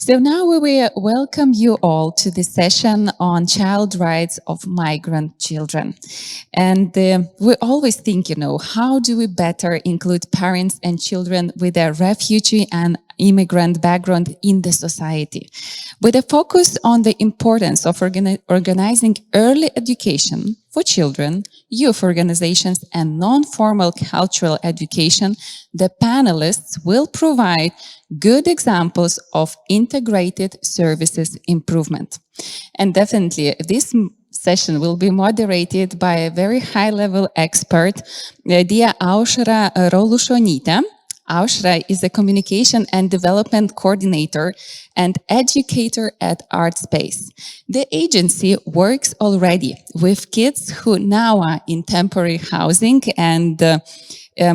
So now we will welcome you all to the session on child rights of migrant children. And we always think, how do we better include parents and children with a refugee and immigrant background in the society? With a focus on the importance of organizing early education for children, youth organizations, and non-formal cultural education, the panelists will provide good examples of integrated services improvement. And definitely, this session will be moderated by a very high-level expert, dear Aušra Rolušonytė. Aušra is a communication and development coordinator and educator at ArtSpace. The agency works already with kids who now are in temporary housing and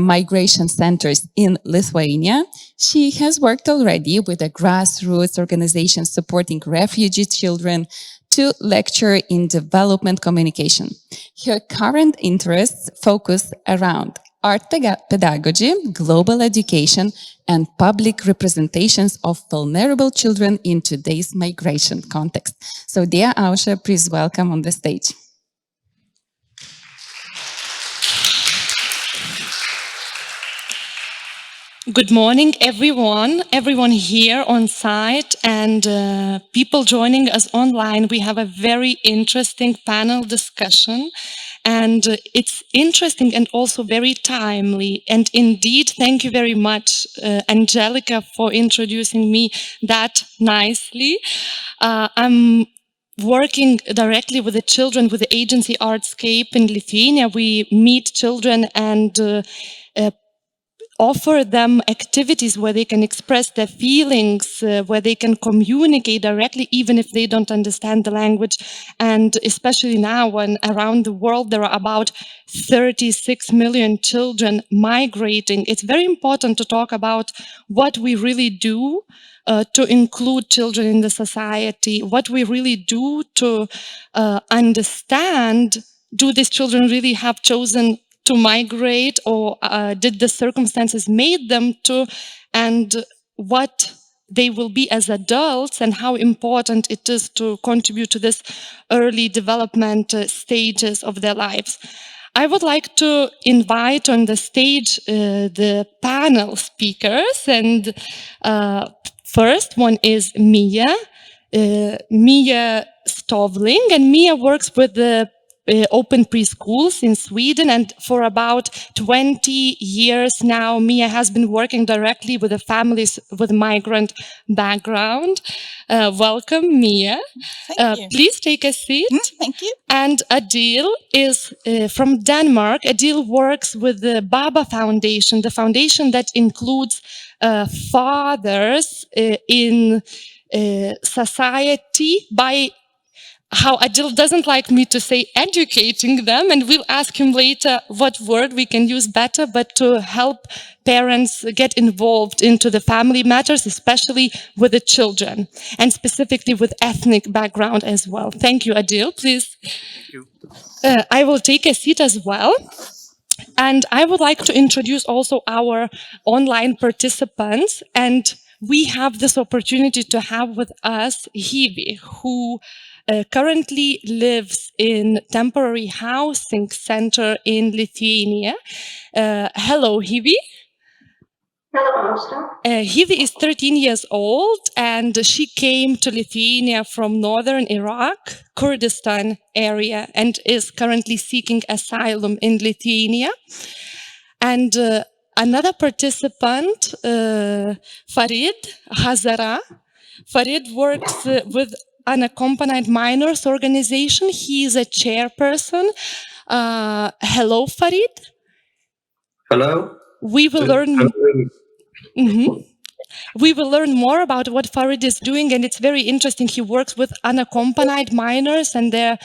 migration centers in Lithuania. She has worked already with a grassroots organization supporting refugee children to lecture in development communication. Her current interests focus around art pedagogy, global education, and public representations of vulnerable children in today's migration context. So, dear Aušra, please welcome on the stage. Good morning, everyone here on site and people joining us online. We have a very interesting panel discussion. And it's interesting and also very timely. And indeed, thank you very much, Angelica, for introducing me that nicely. I'm working directly with the children with the agency Artscape in Lithuania. We meet children and offer them activities where they can express their feelings, where they can communicate directly, even if they don't understand the language. And especially now, when around the world there are about 36 million children migrating, it's very important to talk about what we really do to include children in the society, what we really do to understand, do these children really have chosen to migrate, or did the circumstances made them to, and what they will be as adults, and how important it is to contribute to this early development stages of their lives. I would like to invite on the stage the panel speakers, and first one is Mia Stovling, and Mia works with the open preschools in Sweden, and for about 20 years now, Mia has been working directly with the families with migrant background. Welcome, Mia. Thank you. Please take a seat. Thank you. And Adil is from Denmark. Adil works with the Baba Foundation, the foundation that includes fathers in society by how Adil doesn't like me to say educating them, and we'll ask him later what word we can use better, but to help parents get involved into the family matters, especially with the children, and specifically with ethnic background as well. Thank you, Adil, please. Thank you. I will take a seat as well. And I would like to introduce also our online participants, and we have this opportunity to have with us Hivi, who currently lives in temporary housing center in Lithuania. Hello, Hivi. Hello, Aušra. Hivi is 13 years old, and she came to Lithuania from northern Iraq, Kurdistan area, and is currently seeking asylum in Lithuania. And another participant, Farid Hazara. Farid works with Unaccompanied Minors organization. He is a chairperson. Hello, Farid. Hello. We will learn. We will learn more about what Farid is doing, and it's very interesting. He works with unaccompanied minors, and they're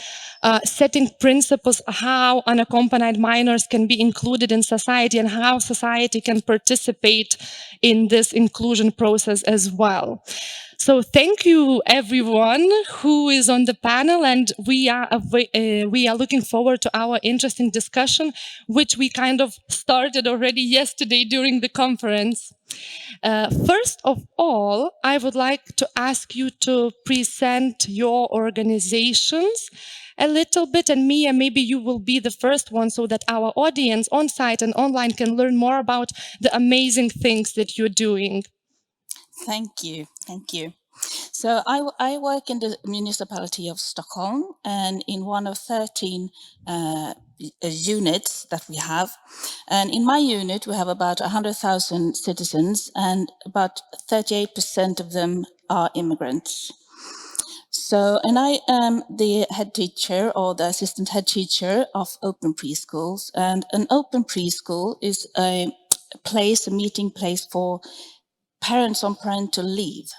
setting principles how unaccompanied minors can be included in society and how society can participate in this inclusion process as well. So thank you everyone who is on the panel, and we are looking forward to our interesting discussion, which we kind of started already yesterday during the conference. First of all, I would like to ask you to present your organizations a little bit, and Mia, maybe you will be the first one so that our audience on site and online can learn more about the amazing things that you're doing. Thank you. Thank you. So I work in the municipality of Stockholm, and in one of 13 units that we have. And in my unit, we have about 100,000 citizens, and about 38% of them are immigrants. So, and I am the head teacher or the assistant head teacher of open preschools. And an open preschool is a meeting place for parents on parental leave.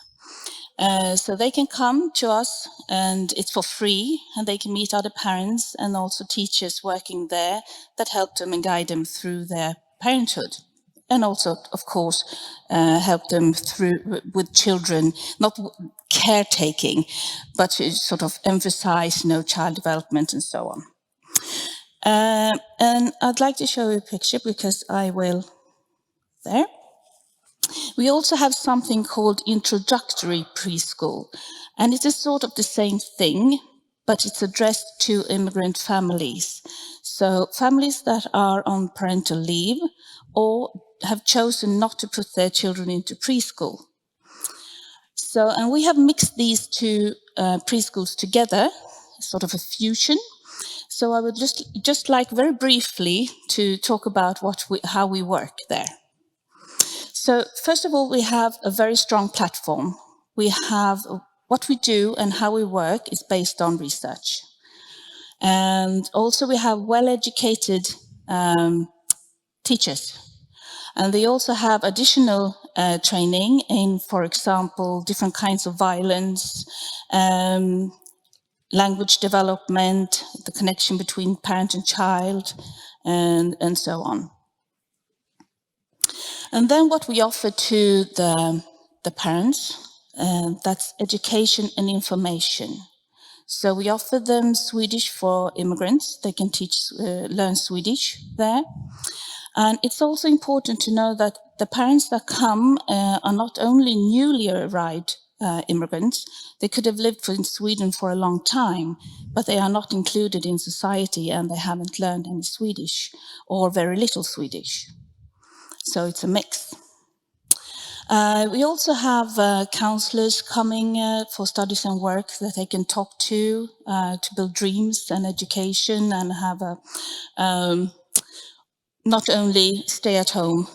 So they can come to us, and it's for free, and they can meet other parents and also teachers working there that help them and guide them through their parenthood. And also, of course, help them through with children, not caretaking, but to sort of emphasize, child development and so on. And I'd like to show you a picture because I will there. We also have something called Introductory Preschool, and it is sort of the same thing, but it's addressed to immigrant families. So families that are on parental leave or have chosen not to put their children into preschool. So, and we have mixed these two preschools together, sort of a fusion. So I would just like very briefly to talk about how we work there. So first of all, we have a very strong platform. We have what we do and how we work is based on research. And also we have well-educated teachers. And they also have additional training in, for example, different kinds of violence, language development, the connection between parent and child, and so on. And then what we offer to the parents, that's education and information. So we offer them Swedish for immigrants. They can learn Swedish there. And it's also important to know that the parents that come are not only newly arrived immigrants, they could have lived in Sweden for a long time, but they are not included in society and they haven't learned any Swedish or very little Swedish. So it's a mix. We also have counselors coming for studies and work that they can talk to build dreams and education and have not only stay-at-home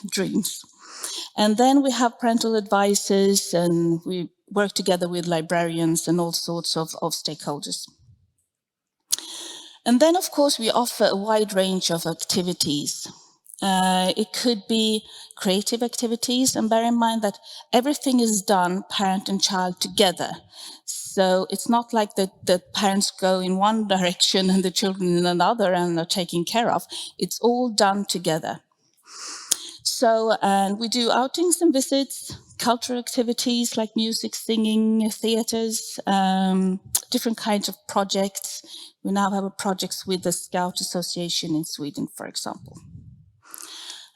dreams. And then we have parental advisors, and we work together with librarians and all sorts of stakeholders. And then, of course, we offer a wide range of activities. It could be creative activities, and bear in mind that everything is done parent and child together. So it's not like the parents go in one direction and the children in another and are taken care of. It's all done together. So, and we do outings and visits, cultural activities like music, singing, theatres, different kinds of projects. We now have projects with the Scout Association in Sweden, for example.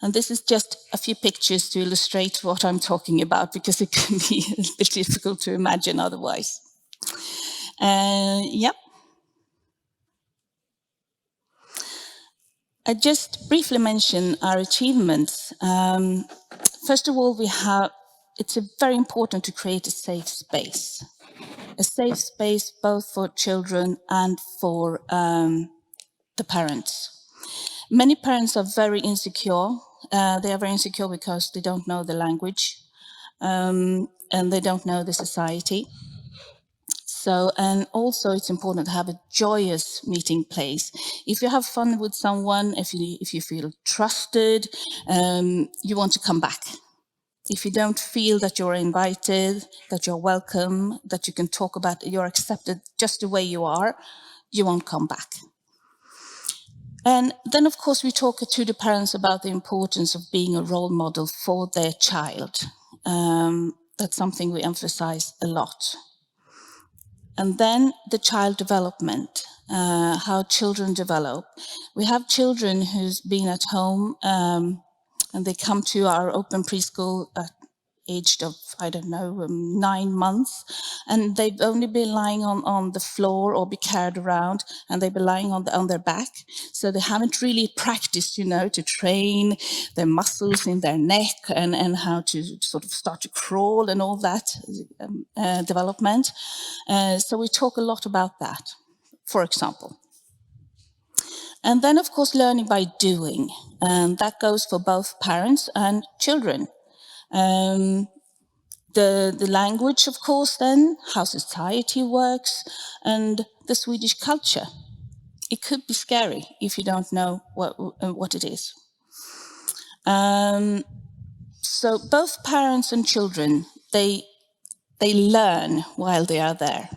And this is just a few pictures to illustrate what I'm talking about, because it can be a bit difficult to imagine otherwise. Yep. I just briefly mention our achievements. First of all, it's very important to create a safe space both for children and for the parents. Many parents are very insecure. They are very insecure because they don't know the language and they don't know the society. So, and also it's important to have a joyous meeting place. If you have fun with someone, if you feel trusted, you want to come back. If you don't feel that you're invited, that you're welcome, that you can talk about, you're accepted just the way you are, you won't come back. And then, of course, we talk to the parents about the importance of being a role model for their child. That's something we emphasize a lot. And then the child development, how children develop. We have children who's been at home and they come to our open preschool at aged of, 9 months, and they've only been lying on the floor or be carried around, and they've been lying on their back. So they haven't really practiced, to train their muscles in their neck and how to sort of start to crawl and all that development. So we talk a lot about that, for example. And then, of course, learning by doing. And that goes for both parents and children. The language, of course, then, how society works, and the Swedish culture. It could be scary if you don't know what it is. So both parents and children, they learn while they are there.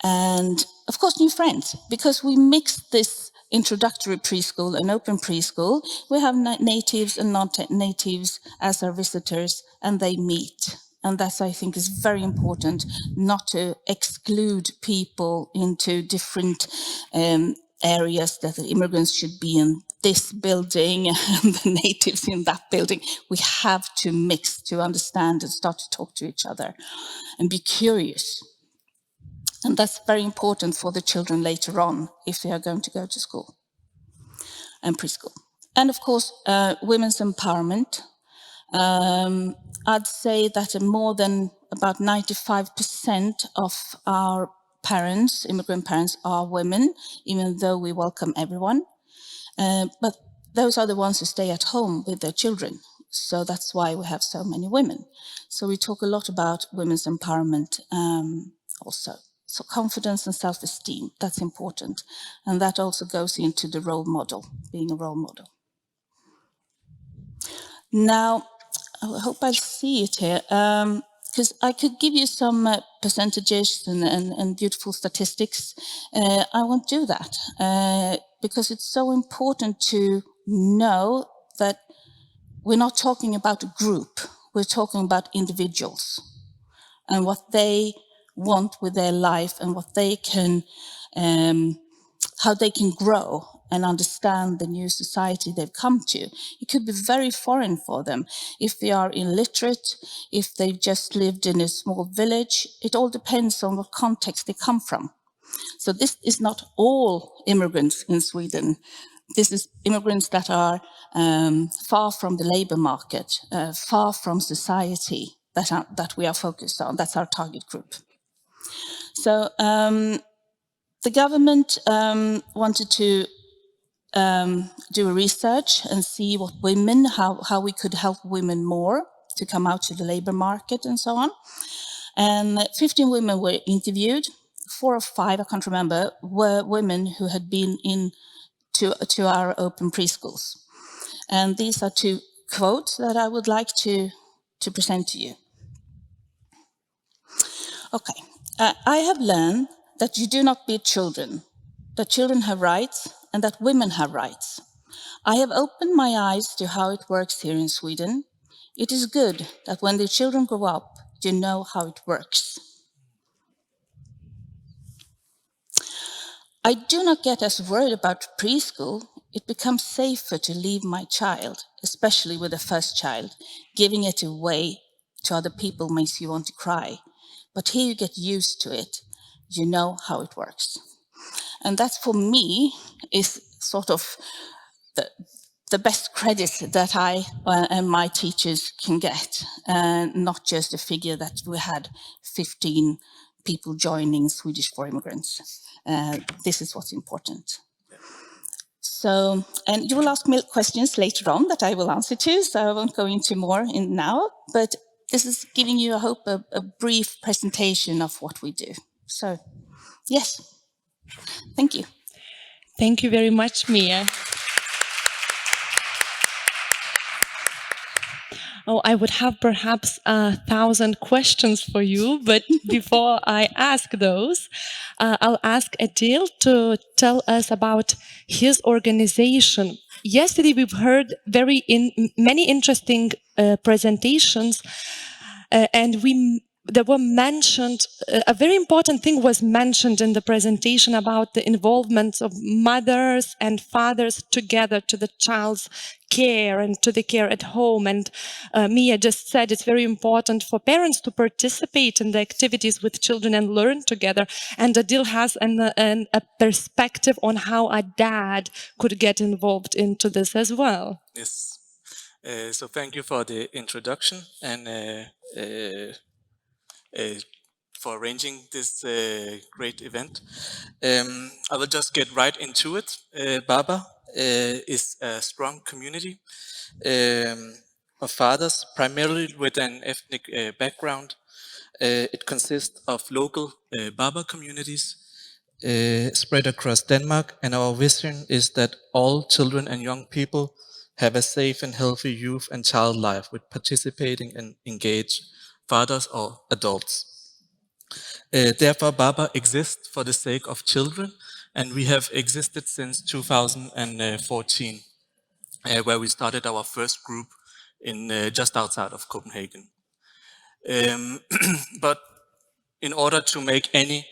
And, of course, new friends, because we mix this introductory preschool and open preschool. We have natives and non-natives as our visitors, and they meet. And that's, I think, is very important, not to exclude people into different areas, that the immigrants should be in this building and the natives in that building. We have to mix to understand and start to talk to each other and be curious. And that's very important for the children later on, if they are going to go to school and preschool. And of course, women's empowerment. I'd say that more than about 95% of our parents, immigrant parents, are women, even though we welcome everyone. But those are the ones who stay at home with their children. So that's why we have so many women. So we talk a lot about women's empowerment also. So confidence and self-esteem, that's important. And that also goes into the role model, being a role model. Now, I hope I see it here, because I could give you some percentages and beautiful statistics. I won't do that, because it's so important to know that we're not talking about a group, we're talking about individuals and what they want with their life and what they can, how they can grow and understand the new society they've come to. It could be very foreign for them. If they are illiterate, if they've just lived in a small village, it all depends on what context they come from. So this is not all immigrants in Sweden. This is immigrants that are far from the labor market, far from society that we are focused on. That's our target group. So the government wanted to do a research and see what women, how we could help women more to come out to the labor market and so on. And 15 women were interviewed. 4 or 5, I can't remember, were women who had been to our open preschools. And these are 2 quotes that I would like to present to you. Okay. I have learned that you do not beat children, that children have rights and that women have rights. I have opened my eyes to how it works here in Sweden. It is good that when the children grow up, you know how it works. I do not get as worried about preschool. It becomes safer to leave my child, especially with the first child. Giving it away to other people makes you want to cry. But here you get used to it. You know how it works. And that, for me, is sort of the best credit that I and my teachers can get, not just a figure that we had 15 people joining Swedish for Immigrants. This is what's important. So, and you will ask me questions later on that I will answer to, so I won't go into more now, but this is giving you, I hope, a brief presentation of what we do. So, yes, thank you. Thank you very much, Mia. Oh, I would have perhaps 1,000 questions for you, but before I ask those, I'll ask Adil to tell us about his organization. Yesterday, we've heard many interesting presentations, and there were mentioned a very important thing was mentioned in the presentation about the involvement of mothers and fathers together to the child's care and to the care at home. And Mia just said it's very important for parents to participate in the activities with children and learn together. And Adil has a perspective on how a dad could get involved into this as well. Yes. So thank you for the introduction and for arranging this great event. I will just get right into it. Baba is a strong community of fathers, primarily with an ethnic background. It consists of local Baba communities spread across Denmark, and our vision is that all children and young people have a safe and healthy youth and child life with participating and engaged fathers or adults. Therefore, Baba exists for the sake of children, and we have existed since 2014, where we started our first group in just outside of Copenhagen. But in order to make any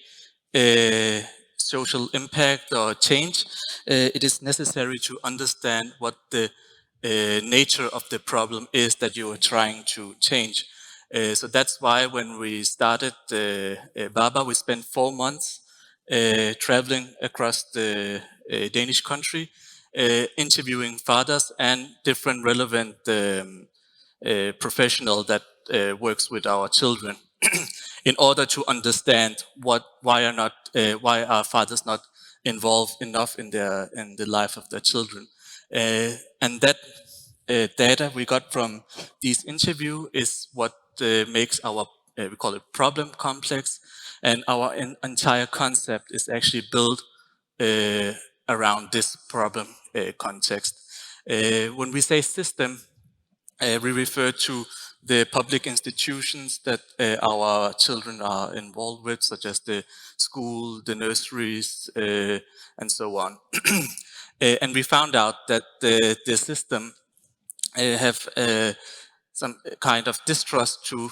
social impact or change, it is necessary to understand what the nature of the problem is that you are trying to change. So that's why when we started Baba, we spent 4 months traveling across the Danish country, interviewing fathers and different relevant professional that works with our children in order to understand why are fathers not involved enough in the life of their children. And that data we got from this interview is what makes our we call it problem complex, and our entire concept is actually built around this problem context. When we say system, we refer to the public institutions that our children are involved with, such as the school, the nurseries, and so on. And we found out that the system have some kind of distrust to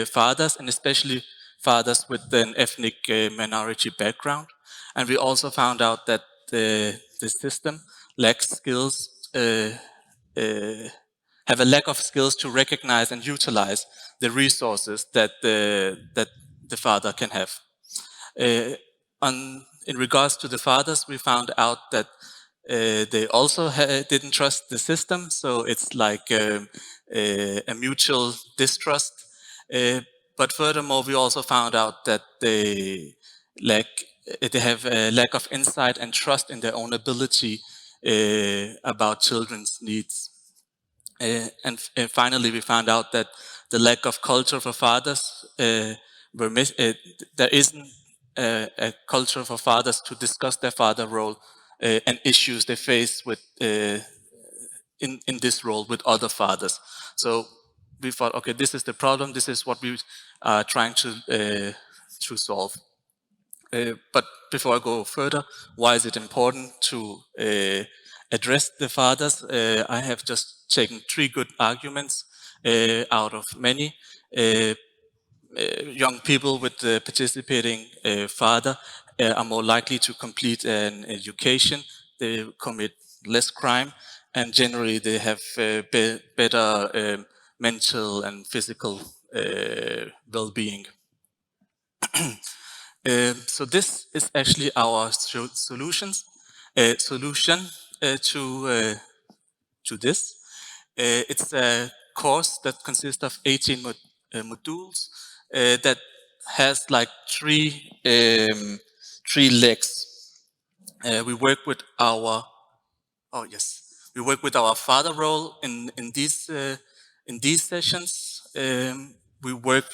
fathers, and especially fathers with an ethnic minority background. And we also found out that the system lacks skills, have a lack of skills to recognize and utilize the resources that the father can have. In regards to the fathers, we found out that they also didn't trust the system, so it's like a mutual distrust. But furthermore, we also found out that they have a lack of insight and trust in their own ability about children's needs. And finally, we found out that the lack of culture for fathers, there isn't a culture for fathers to discuss their father role and issues they face with in this role with other fathers. So we thought, okay, this is the problem. This is what we are trying to solve. But before I go further, why is it important to address the fathers? I have just taken 3 good arguments out of many. Young people with participating father are more likely to complete an education, they commit less crime, and generally they have better mental and physical well-being. So this is actually our solution to this. It's a course that consists of 18 modules that has like three legs. We work with our we work with our father role in these sessions. We work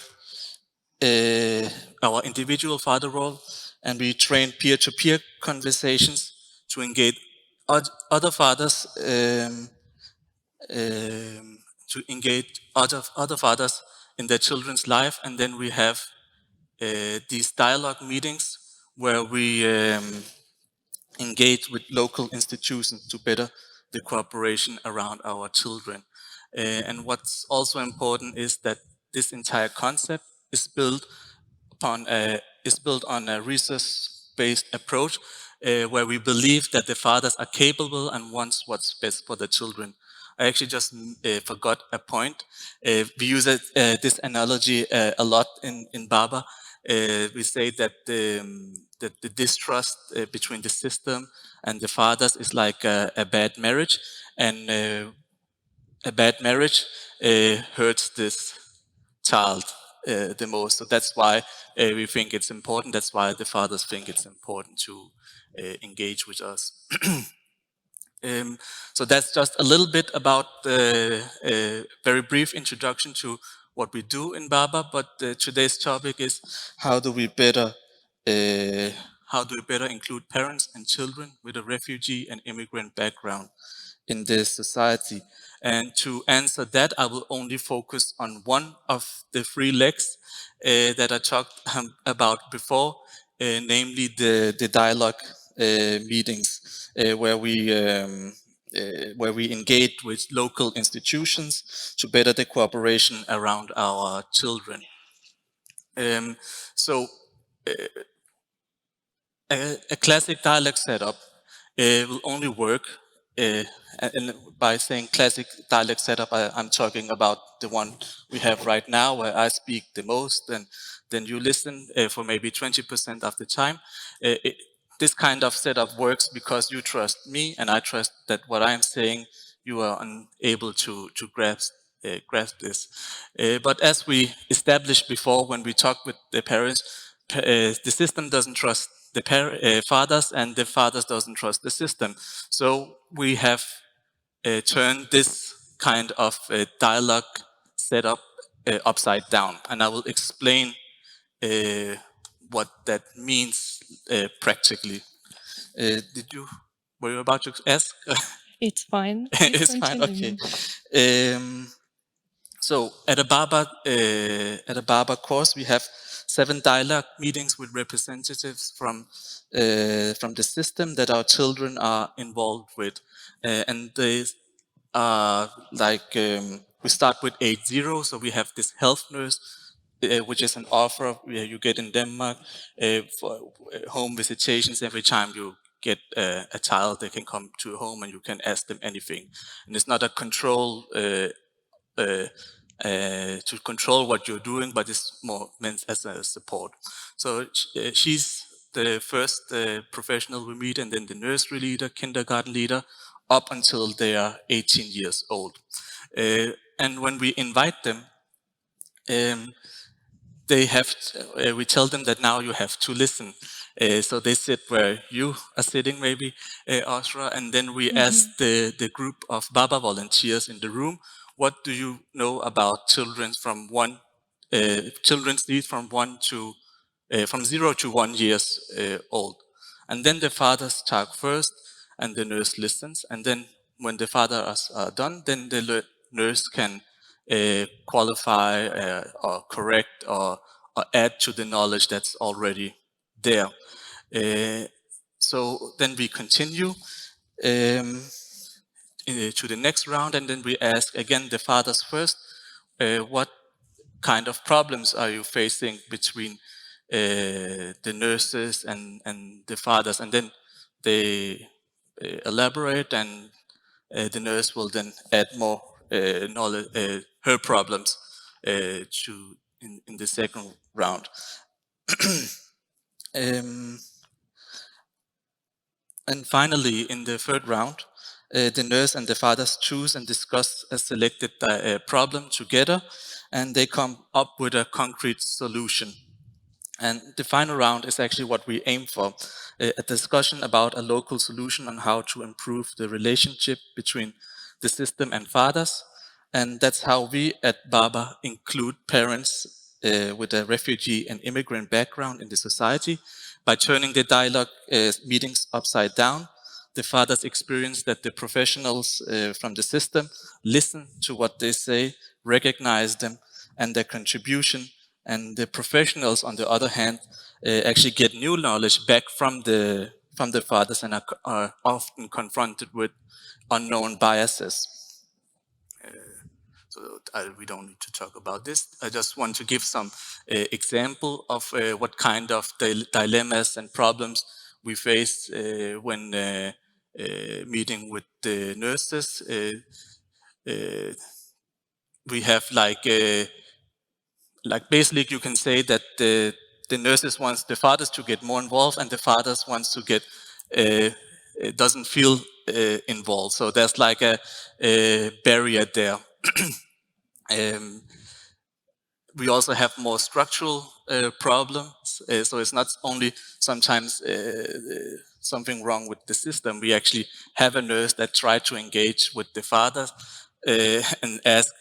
our individual father role, and we train peer-to-peer conversations to engage other fathers to engage other fathers in their children's life. And then we have these dialogue meetings where we engage with local institutions to better the cooperation around our children. And what's also important is that this entire concept is built on a research-based approach where we believe that the fathers are capable and wants what's best for the children. I actually just forgot a point. We use this analogy a lot in Baba. We say that the distrust between the system and the fathers is like a bad marriage, and a bad marriage hurts this child the most. So that's why we think it's important. That's why the fathers think it's important to engage with us. So that's just a little bit about the very brief introduction to what we do in Baba. But today's topic is how do we better include parents and children with a refugee and immigrant background in this society. And to answer that, I will only focus on one of the three legs that I talked about before, namely the dialogue meetings where we engage with local institutions to better the cooperation around our children. So a classic dialogue setup will only work, and by saying classic dialect setup, I'm talking about the one we have right now, where I speak the most, and then you listen for maybe 20% of the time. This kind of setup works because you trust me, and I trust that what I am saying, you are unable to grasp this. But as we established before, when we talk with the parents, the system doesn't trust the fathers, and the fathers doesn't trust the system. So we have turned this kind of dialogue setup upside down, and I will explain what that means practically. Were you about to ask? It's fine. Please It's fine. continue. Okay. So at a Baba course, we have 7 dialogue meetings with representatives from the system that our children are involved with, and they are like we start with 8-0. So we have this health nurse, which is an offer you get in Denmark for home visitations. Every time you get a child, they can come to your home and you can ask them anything, and it's not a control. To control what you're doing, but it's more meant as a support. So she's the first professional we meet, and then the nursery leader, kindergarten leader, up until they are 18 years old. And when we invite them, we tell them that now you have to listen. So they sit where you are sitting, maybe, Ashra, and then we ask the group of Baba volunteers in the room, what do you know about children's needs from 0 to 1 years old? And then the fathers talk first, and the nurse listens, and then when the fathers are done, then the nurse can qualify or correct or add to the knowledge that's already there. So then we continue to the next round, and then we ask again the fathers first, what kind of problems are you facing between the nurses and the fathers? And then they elaborate, and the nurse will then add more knowledge, her problems in the second round. And finally, in the third round, the nurse and the fathers choose and discuss a selected problem together, and they come up with a concrete solution. And the final round is actually what we aim for, a discussion about a local solution on how to improve the relationship between the system and fathers. And that's how we at Baba include parents with a refugee and immigrant background in the society by turning the dialogue meetings upside down. the fathers experience that the professionals from the system listen to what they say, recognize them and their contribution, and the professionals, on the other hand, actually get new knowledge back from the fathers and are often confronted with unknown biases. So we don't need to talk about this. I just want to give some example of what kind of dilemmas and problems we face when meeting with the nurses. We have like basically you can say that the nurses wants the fathers to get more involved, and the fathers wants to get doesn't feel involved. So there's like a barrier there. We also have more structural problems. So it's not only sometimes something wrong with the system. We actually have a nurse that tried to engage with the fathers and ask.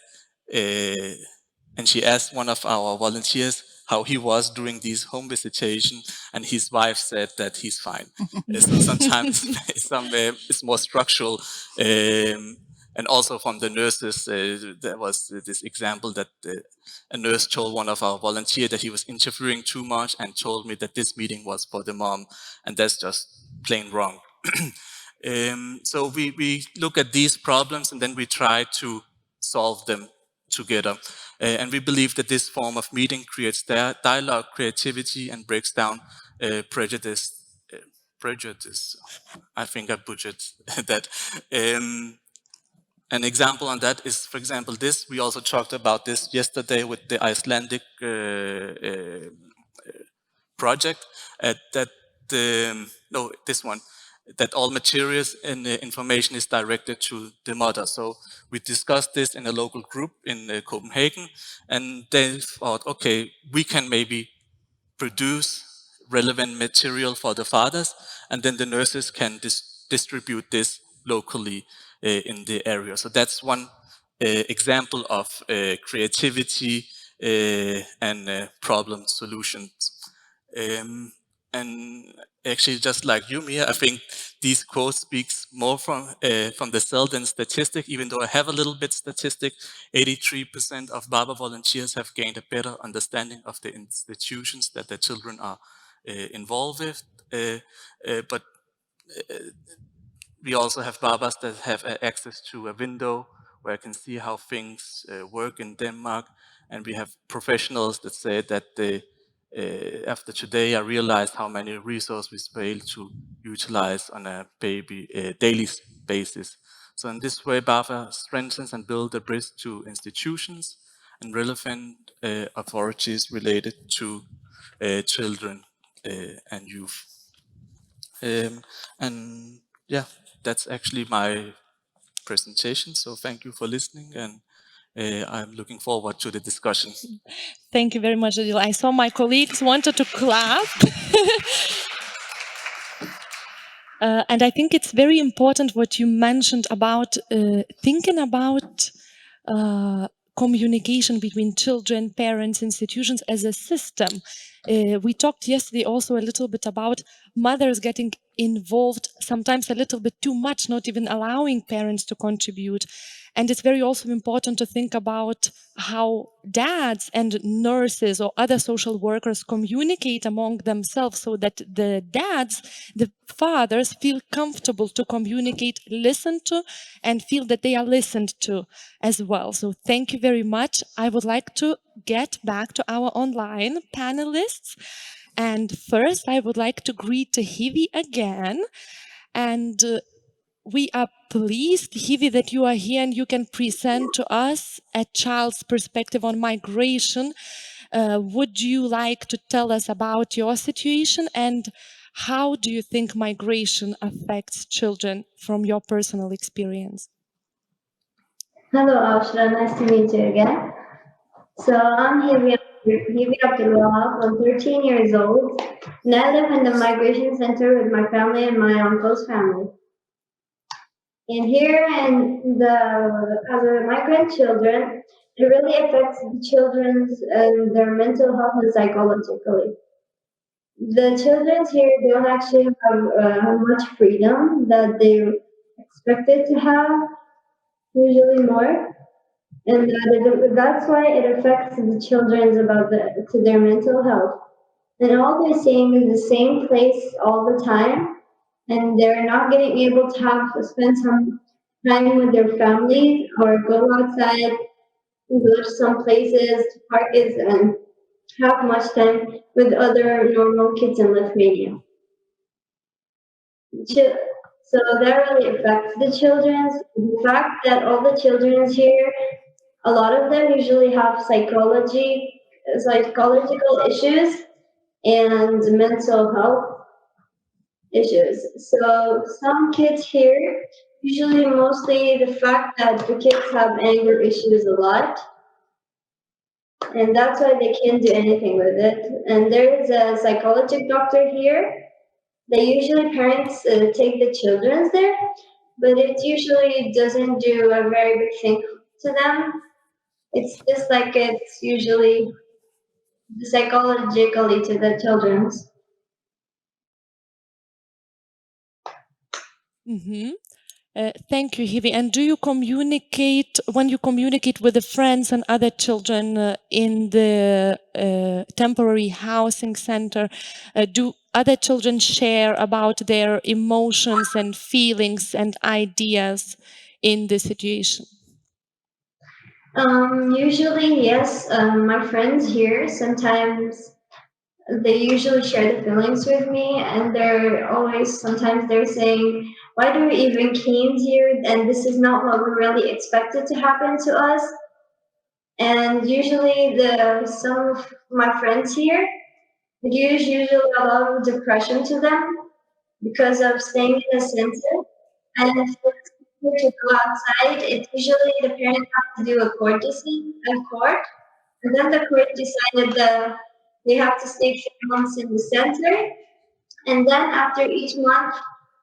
And she asked one of our volunteers how he was during these home visitation, and his wife said that he's fine. So sometimes it's more structural. And also from the nurses, there was this example that a nurse told one of our volunteers that he was interfering too much and told me that this meeting was for the mom, and that's just plain wrong. So we look at these problems and then we try to solve them together. And we believe that this form of meeting creates dialogue, creativity, and breaks down prejudice. I think I butchered that. An example on that is, for example, this. We also talked about this yesterday with the Icelandic project. This one. That all materials and information is directed to the mother. So we discussed this in a local group in Copenhagen, and they thought, okay, we can maybe produce relevant material for the fathers, and then the nurses can distribute this locally in the area. So that's one example of creativity and problem solutions. And actually, just like you, Mia, I think these quotes speaks more from the cell than statistic. Even though I have a little bit statistic, 83% of Baba volunteers have gained a better understanding of the institutions that their children are involved with. But we also have Babas that have access to a window where I can see how things work in Denmark, and we have professionals that say that they. After today, I realized how many resources we fail to utilize on a daily basis. So in this way, BAFA strengthens and builds a bridge to institutions and relevant authorities related to children and youth. And yeah, that's actually my presentation. So thank you for listening, and I'm looking forward to the discussion. Thank you very much, Adil. I saw my colleagues wanted to clap. And I think it's very important what you mentioned about thinking about communication between children, parents, institutions as a system. We talked yesterday also a little bit about mothers getting involved, sometimes a little bit too much, not even allowing parents to contribute. And it's very also important to think about how dads and nurses or other social workers communicate among themselves so that the dads, the fathers feel comfortable to communicate, listen to, and feel that they are listened to as well. So thank you very much. I would like to get back to our online panelists. And first, I would like to greet Hivi again. And we are pleased, Hivi, that you are here and you can present to us a child's perspective on migration. Would you like to tell us about your situation and how do you think migration affects children from your personal experience? Hello, Ashra. Nice to meet you again. So I'm Hivi Abdullah. I'm 13 years old, and I live in the migration center with my family and my uncle's family. And here, and as a migrant children, it really affects the children's their mental health and psychologically. the children here don't actually have much freedom that they're expected to have, usually more. And that's why it affects the children's to their mental health. And all they're seeing is the same place all the time, and they're not getting able to spend some time with their families or go outside and go to some places, to parks, and have much time with other normal kids in Lithuania. So that really affects the children. The fact that all the children here, a lot of them usually have psychological issues and mental health issues. So some kids here, usually mostly the fact that the kids have anger issues a lot, and that's why they can't do anything with it. And there is a psychological doctor here. They usually parents take the children there, but it usually doesn't do a very big thing to them. It's just like it's usually psychologically to the children's. Mm-hmm. Thank you, Hivi. And do you communicate, when you communicate with the friends and other children in the temporary housing center, do other children share about their emotions and feelings and ideas in the situation? Usually, yes. My friends here sometimes they usually share the feelings with me, and sometimes they're saying, "Why do we even came here? And this is not what we really expected to happen to us." And usually, some of my friends here use usually a lot of depression to them because of staying in a center. And for people to go outside, it's usually the parents have to do a court, and then the court decided they have to stay 3 months in the center, and then after each month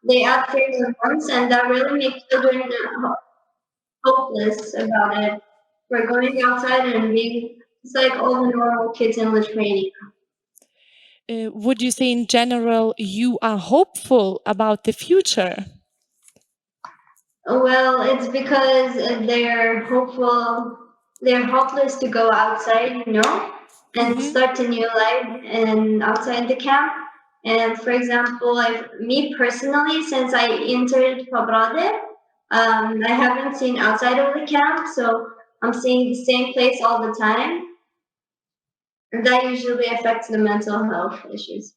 they add 3 more months, and that really makes children hopeless about it. For going outside and being just like all the normal kids in Lithuania. Would you say in general you are hopeful about the future? Well, it's because they're hopeless to go outside, and start a new life and outside the camp. And for example, me personally, since I entered Fabrade, I haven't seen outside of the camp, so I'm seeing the same place all the time. And that usually affects the mental health issues.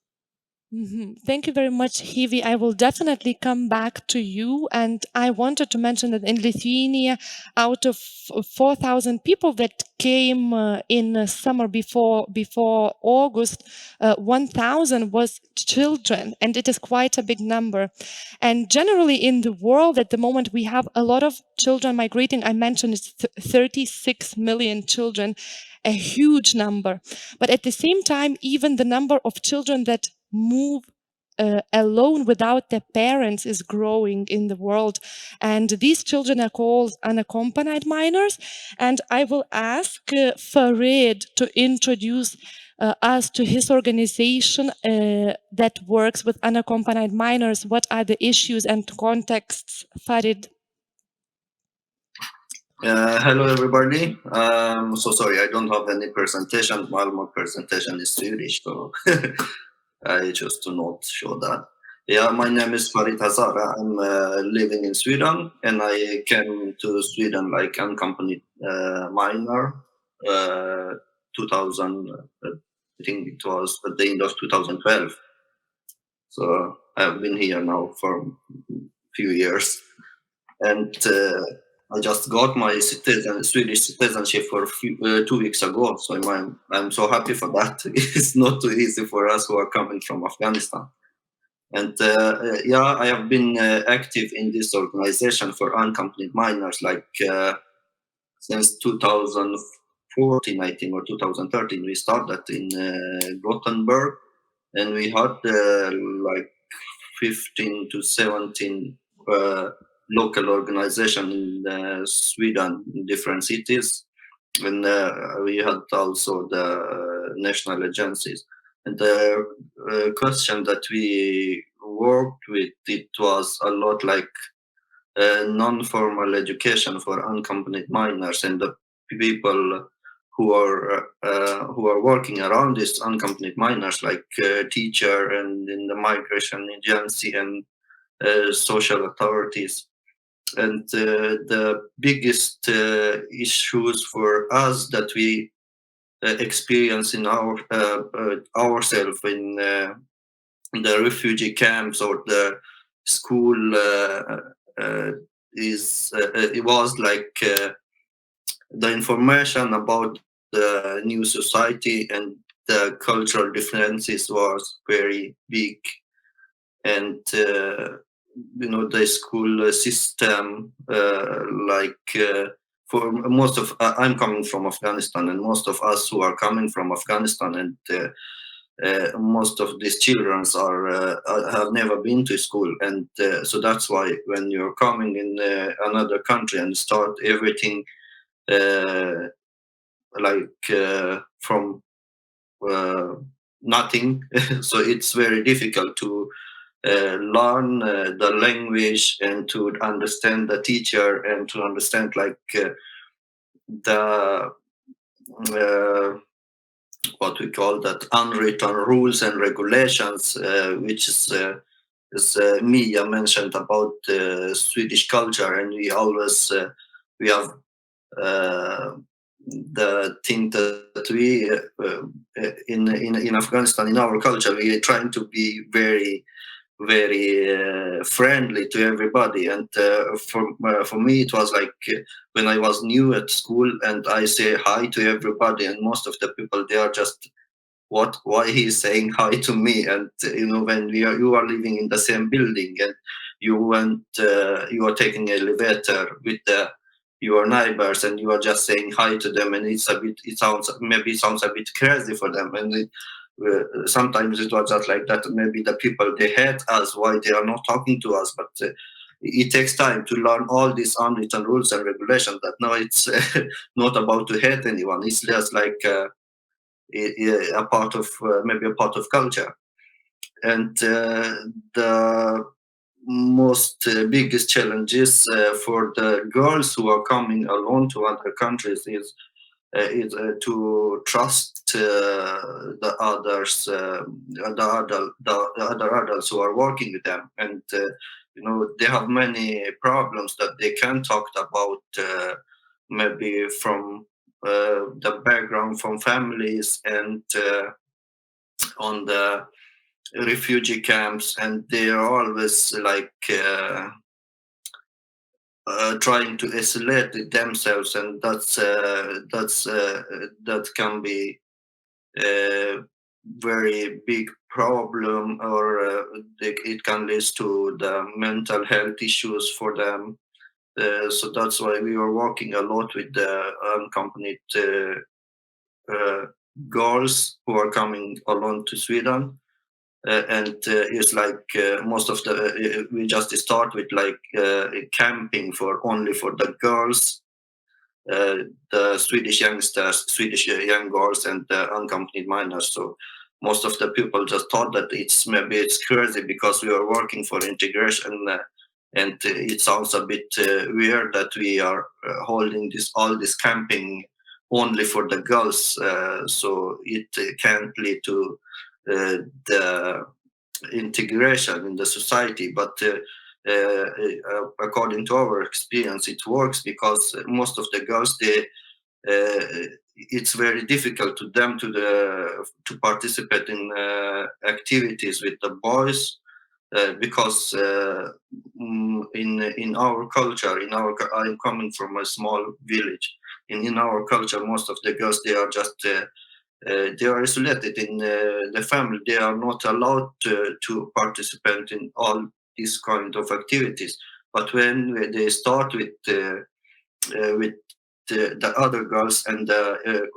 Thank you very much, Hivi. I will definitely come back to you. And I wanted to mention that in Lithuania, out of 4,000 people that came in summer before August, 1,000 was children, and it is quite a big number. And generally in the world at the moment, we have a lot of children migrating. I mentioned it's 36 million children, a huge number. But at the same time, even the number of children that move alone without their parents is growing in the world. And these children are called unaccompanied minors. And I will ask Farid to introduce us to his organization that works with unaccompanied minors. What are the issues and contexts, Farid? Hello, everybody. So sorry, I don't have any presentation. While my presentation is Swedish, so I chose to not show that. Yeah, my name is Farid Hazara. I'm living in Sweden, and I came to Sweden like unaccompanied minor. 2000, I think it was at the end of 2012. So I've been here now for a few years, and I just got my Swedish citizenship for 2 weeks ago. So I'm so happy for that. It's not too easy for us who are coming from Afghanistan. And yeah, I have been active in this organization for unaccompanied minors since 2014, I think, or 2013. We started in Gothenburg, and we had like 15 to 17 local organization in Sweden in different cities, and we had also the national agencies. And the question that we worked with, it was a lot like non-formal education for unaccompanied minors, and the people who are working around these unaccompanied minors, like teacher and in the migration agency and social authorities. And the biggest issues for us that we experience in ourselves in the refugee camps or the school it was like the information about the new society and the cultural differences was very big. And the school system, for most of I'm coming from Afghanistan, and most of us who are coming from Afghanistan, and most of these children have never been to school, and so that's why when you're coming in another country and start everything from nothing, so it's very difficult to learn the language and to understand the teacher and to understand the what we call that unwritten rules and regulations, which is as Mia mentioned about Swedish culture, and we always we have the thing that we in Afghanistan, in our culture, we are trying to be very friendly to everybody. And for me it was like when I was new at school and I say hi to everybody, and most of the people, they are just, why he's saying hi to me? And when you are living in the same building, and you are taking an elevator with your neighbors, and you are just saying hi to them, and it sounds a bit crazy for them. And sometimes it was just like that. Maybe the people, they hate us, why they are not talking to us. But it takes time to learn all these unwritten rules and regulations, that now it's not about to hate anyone. It's just like a part of maybe a part of culture. And the most biggest challenges for the girls who are coming alone to other countries is to trust the others, the other adults who are working with them. And they have many problems that they can talk about, maybe from the background from families, and on the refugee camps, and they are always like trying to isolate themselves, and that can be a very big problem, or it can lead to the mental health issues for them. So that's why we are working a lot with the unaccompanied girls who are coming alone to Sweden. And it's like most of the we just start with like camping only for the girls, the Swedish youngsters, Swedish young girls, and the unaccompanied minors. So most of the people just thought that maybe it's crazy because we are working for integration, and it sounds a bit weird that we are holding all this camping only for the girls. So it can't lead to the integration in the society. But according to our experience, it works, because most of the girls, it's very difficult to them to participate in activities with the boys, because in our culture, I'm coming from a small village. In our culture, most of the girls, they are just they are isolated in the family. They are not allowed to participate in all these kind of activities. But when they start with the other girls and the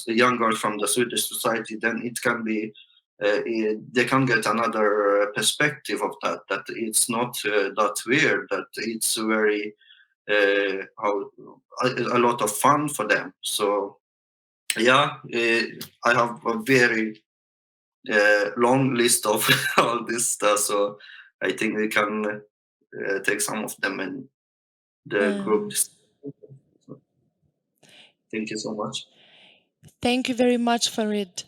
young girls from the Swedish society, then it can be they can get another perspective of that it's not that weird, that it's very a lot of fun for them. So yeah, I have a very long list of all this stuff. So I think we can take some of them in the group. So, thank you so much. Thank you very much, Farid.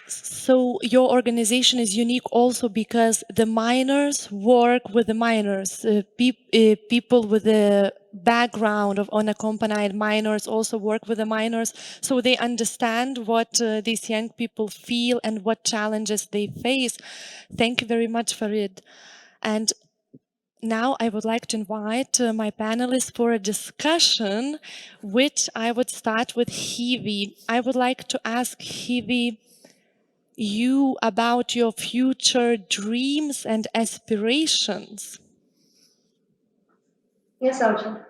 So your organization is unique also because the minors work with the minors. People with a background of unaccompanied minors also work with the minors, so they understand what these young people feel and what challenges they face. Thank you very much, Farid. And now I would like to invite my panelists for a discussion, which I would start with Hivi. I would like to ask Hivi you about your future dreams and aspirations. Yes, Audrey.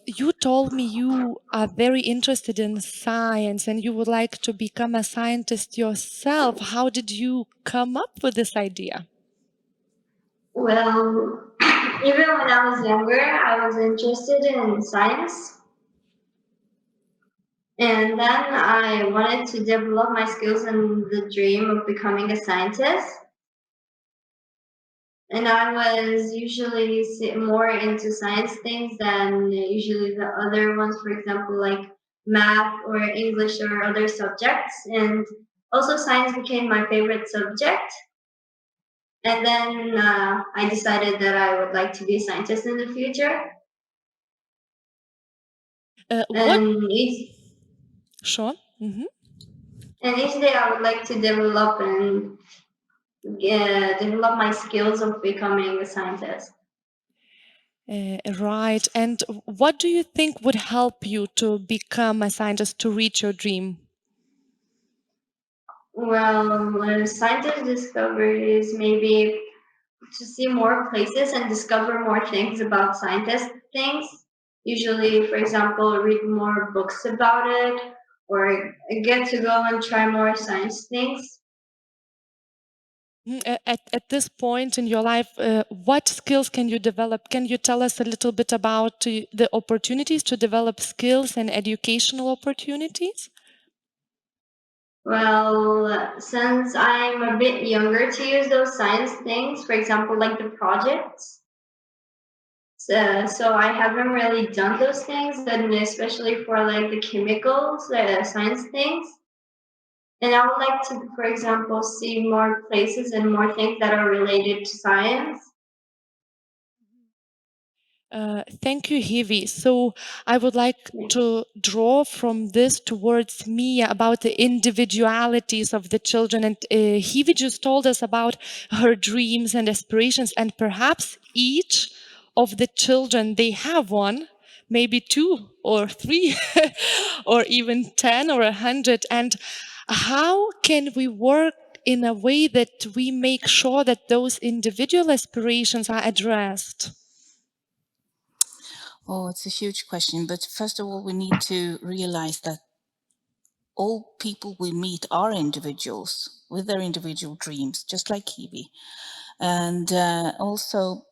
You told me you are very interested in science and you would like to become a scientist yourself. How did you come up with this idea? Well, even when I was younger, I was interested in science. And then I wanted to develop my skills in the dream of becoming a scientist. And I was usually more into science things than usually the other ones, for example, like math or English or other subjects. And also science became my favorite subject. And then I decided that I would like to be a scientist in the future. Sure. Mm-hmm. And each day I would like to develop and develop my skills of becoming a scientist. Right. And what do you think would help you to become a scientist, to reach your dream? Well, scientist discoveries maybe to see more places and discover more things about scientist things. Usually, for example, read more books about it or get to go and try more science things. At this point in your life, what skills can you develop? Can you tell us a little bit about the opportunities to develop skills and educational opportunities? Well, since I'm a bit younger to use those science things, for example, like the projects, so I haven't really done those things, and especially for like the chemicals, science things. And I would like to, for example, see more places and more things that are related to science. Thank you, Hivi. So I would like to draw from this towards Mia about the individualities of the children. And Hivi just told us about her dreams and aspirations, and perhaps each of the children, they have one, maybe two or three, or even 10 or 100. And how can we work in a way that we make sure that those individual aspirations are addressed? Oh, it's a huge question. But first of all, we need to realize that all people we meet are individuals with their individual dreams, just like Kiwi. And also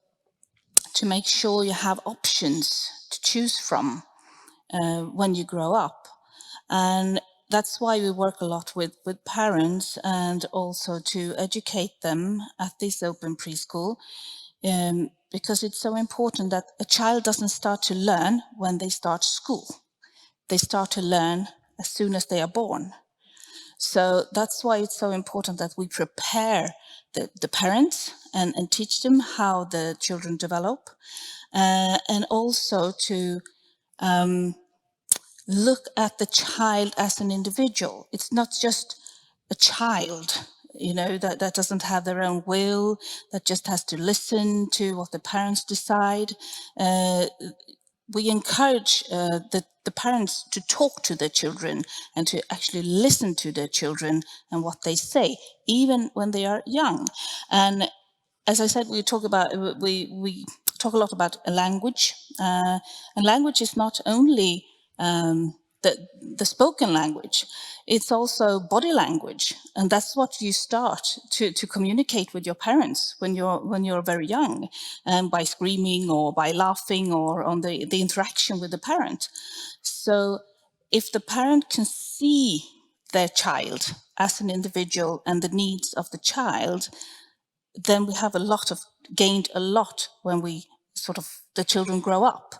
to make sure you have options to choose from when you grow up. And that's why we work a lot with parents and also to educate them at this open preschool. Because it's so important that a child doesn't start to learn when they start school. They start to learn as soon as they are born. So that's why it's so important that we prepare the parents and teach them how the children develop, and also to look at the child as an individual. It's not just a child, that doesn't have their own will, that just has to listen to what the parents decide. We encourage the parents to talk to their children and to actually listen to their children and what they say, even when they are young. And as I said, we talk a lot about a language, and language is not only the spoken language. It's also body language, and that's what you start to communicate with your parents when you're very young, by screaming or by laughing or on the interaction with the parent. So if the parent can see their child as an individual and the needs of the child, then we have gained a lot when the children grow up.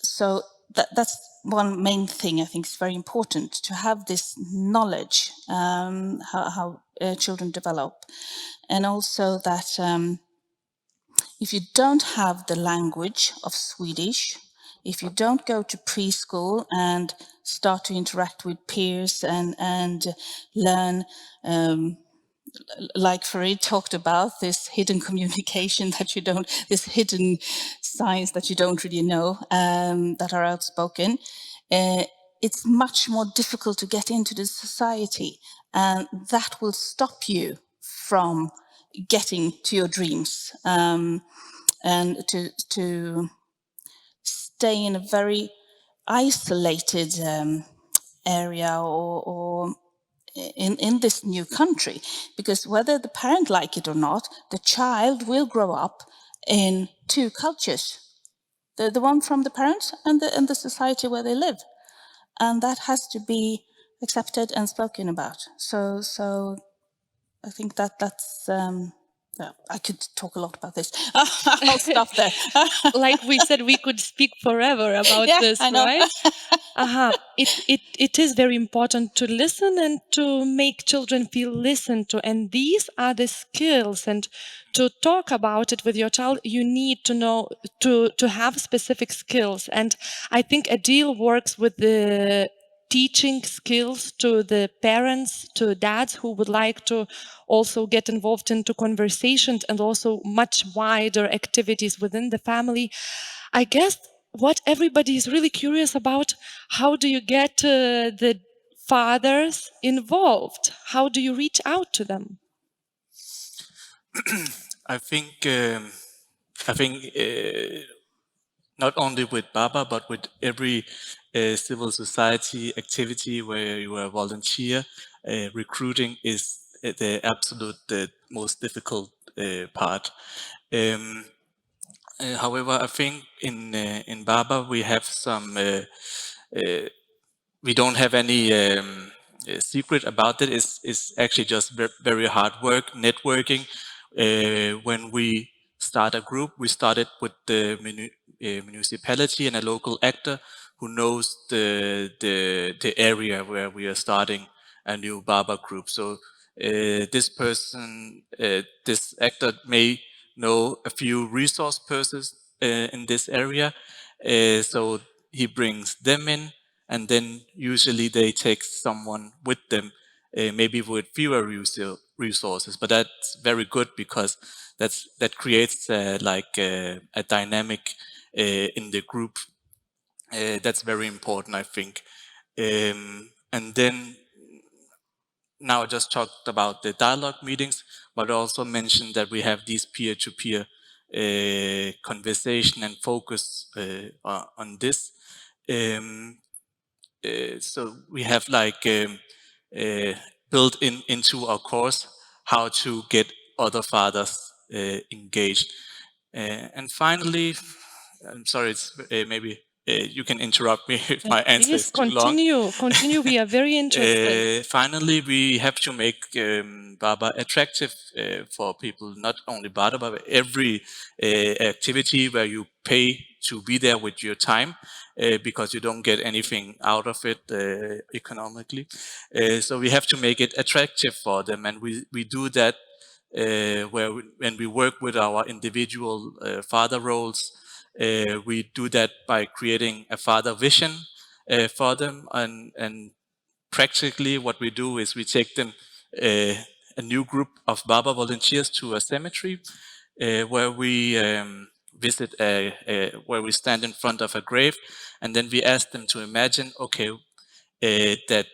So that's one main thing I think is very important, to have this knowledge, how children develop. And also that if you don't have the language of Swedish, if you don't go to preschool and start to interact with peers and learn, like Farid talked about, this hidden communication that you don't, this hidden signs that you don't really know, that are outspoken, it's much more difficult to get into the society, and that will stop you from getting to your dreams, and to stay in a very isolated area or in this new country, because whether the parent like it or not, the child will grow up in two cultures, the one from the parents and the society where they live, and that has to be accepted and spoken about. So I think that's I could talk a lot about this. I'll stop there. Like we said, we could speak forever about Yeah, this, I know. right? It is very important to listen and to make children feel listened to. And these are the skills. And to talk about it with your child, you need to know, to have specific skills. And I think Adil works with the teaching skills to the parents, to dads who would like to also get involved into conversations and also much wider activities within the family. I guess what everybody is really curious about, how do you get the fathers involved? How do you reach out to them? I think not only with Baba, but with every civil society activity where you are a volunteer, recruiting is the absolute most difficult part. However, I think in Baba we have some. We don't have any secret about it. It's actually just very hard work, networking. When we start a group, we started with the municipality and a local actor who knows the area where we are starting a new Baba group. So this person, this actor may know a few resource persons in this area. So he brings them in, and then usually they take someone with them, maybe with fewer resources. But that's very good because that creates like a dynamic in the group. That's very important, I think. And then now I just talked about the dialogue meetings, but also mentioned that we have these peer-to-peer conversation and focus on this. So we have like built into our course how to get other fathers engaged. And finally, I'm sorry, it's maybe you can interrupt me if my answer Please is too long. continue. We are very interested. Finally, we have to make Baba attractive for people, not only Baba, but every activity where you pay to be there with your time, because you don't get anything out of it economically. So we have to make it attractive for them, and we do that when we work with our individual father roles. We do that by creating a father vision for them, and practically what we do is we take them a new group of Baba volunteers to a cemetery where we visit where we stand in front of a grave, and then we ask them to imagine, okay, that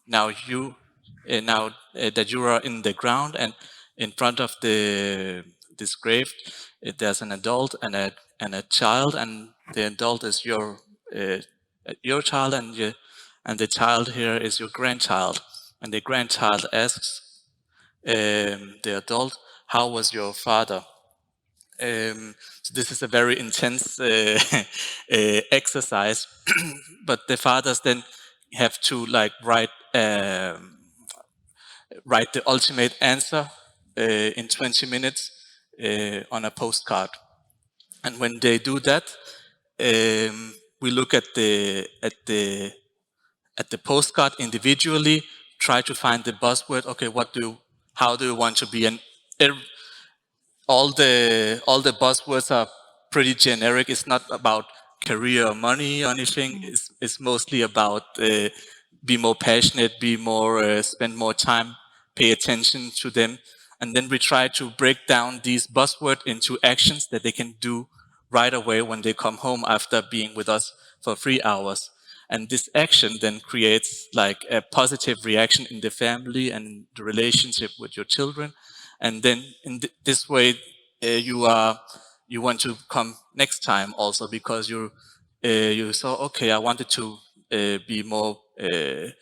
now you that you are in the ground, and in front of this grave there's an adult and a child, and the adult is your your child, and the child here is your grandchild, and the grandchild asks the adult, "How was your father?" So this is a very intense exercise, but the fathers then have to like write the ultimate answer in 20 minutes on a postcard. And when they do that, we look at the postcard individually, try to find the buzzword. Okay, how do you want to be? And all the buzzwords are pretty generic. It's not about career or money or anything. It's mostly about be more passionate, be more, spend more time, pay attention to them. And then we try to break down these buzzwords into actions that they can do right away when they come home after being with us for 3 hours. And this action then creates like a positive reaction in the family and the relationship with your children. And then in this way, you want to come next time also, because you saw, okay, I wanted to be more to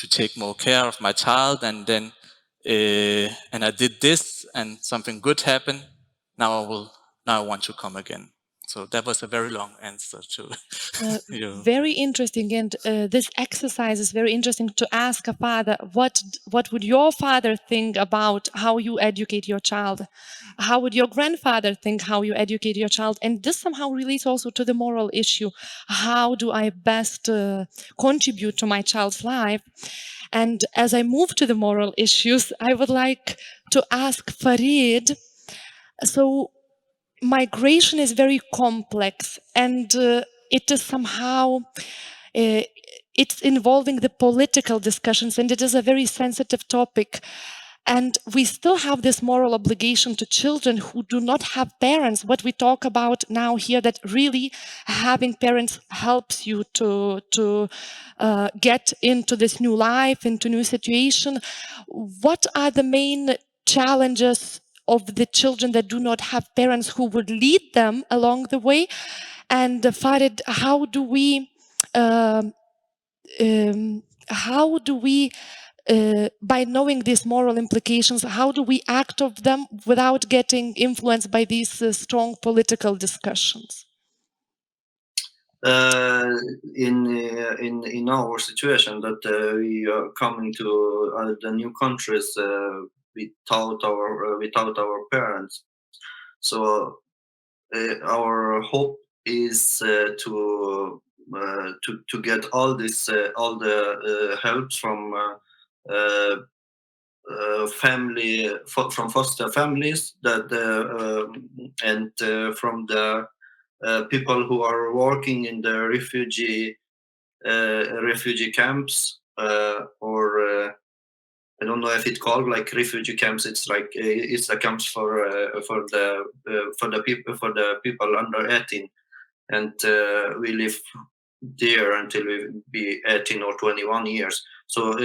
take more care of my child, and then and I did this, and something good happened. Now I want to come again. So that was a very long answer to you. Very interesting, and this exercise is very interesting to ask a father, what would your father think about how you educate your child? How would your grandfather think how you educate your child? And this somehow relates also to the moral issue. How do I best contribute to my child's life? And as I move to the moral issues, I would like to ask Farid, so migration is very complex, and it is somehow it's involving the political discussions, and it is a very sensitive topic. And we still have this moral obligation to children who do not have parents. What we talk about now here, that really having parents helps you to get into this new life, into new situation. What are the main challenges of the children that do not have parents who would lead them along the way? And Farid, how do we by knowing these moral implications, how do we act of them without getting influenced by these strong political discussions? In our situation that we are coming to the new countries without our parents, so our hope is to get all the help from family from foster families and from the people who are working in the refugee camps or I don't know if it's called like refugee camps. It's like it's the camps for the people under 18, and we live there until we be 18 or 21 years. So